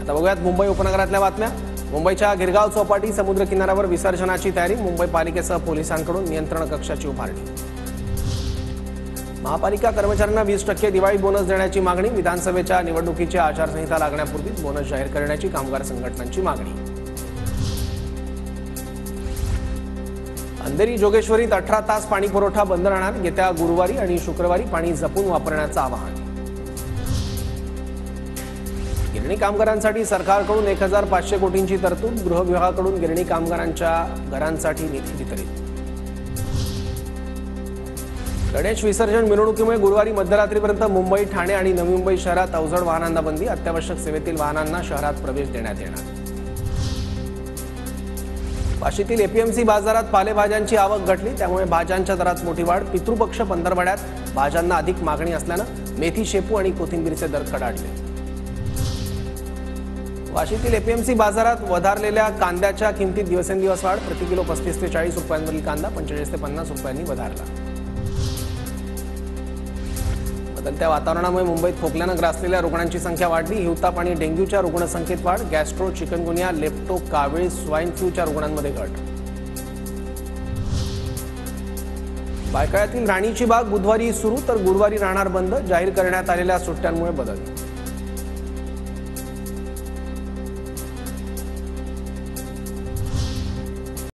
आता बघूयात मुंबई उपनगरातल्या बातम्या। मुंबईच्या गिरगाव चौपाटी समुद्र किनाऱ्यावर विसर्जनाची तयारी। मुंबई पालिकेसह पोलिसांकडून नियंत्रण कक्षाची उभारणी। महापालिका कर्मचाऱ्यांना 20% दिवाळी बोनस देण्याची मागणी। विधानसभेच्या निवडणुकीची आचारसंहिता लागण्यापूर्वीच बोनस जाहीर करण्याची कामगार संघटनांची मागणी। अंधेरी जोगेश्वरीत 18 तास पाणी पुरवठा बंद राहणार। येत्या गुरुवारी आणि शुक्रवारी पाणी जपून वापरण्याचं आवाहन। गिरणी कामगारांसाठी सरकारकडून 1500 कोटींची तरतूद। गृह विभागाकडून गिरणी कामगारांच्या घरांसाठी निधी वितरित। गणेश विसर्जन मिरवणुकीमुळे गुरुवारी मध्यरात्रीपर्यंत मुंबई, ठाणे आणि नवी मुंबई शहरात अवजड वाहनांना बंदी। अत्यावश्यक सेवेतील वाहनांना शहरात प्रवेश देण्यात येणार। वाशीतील एपीएमसी बाजारात पालेभाज्यांची आवक घटली, त्यामुळे भाज्यांच्या दरात मोठी वाढ। पितृपक्ष पंधरवड्यात भाज्यांना अधिक मागणी असल्यानं मेथी, शेपू आणि कोथिंबीरचे दर कडाडले। वाशीतील एपीएमसी बाजारात वधारलेल्या कांद्याच्या किमतीत दिवसेंदिवस वाढ। प्रति किलो 35 ते 40 रुपयांवरील कांदा 45 ते 50 रुपयांनी वधारला। बदलत्या वातावरणामुळे मुंबईत खोकल्यानं ग्रासलेल्या रुग्णांची संख्या वाढली। हिवताप आणि डेंग्यूच्या रुग्णसंख्येत वाढ। गॅस्ट्रो, चिकनगुनिया, लेप्टो, कावीळ, स्वाईन फ्लूच्या रुग्णांमध्ये घट। बायकाळ्यातील राणीची बाग बुधवारी सुरू तर गुरुवारी राहणार बंद। जाहीर करण्यात आलेल्या सुट्ट्यांमुळे बदल।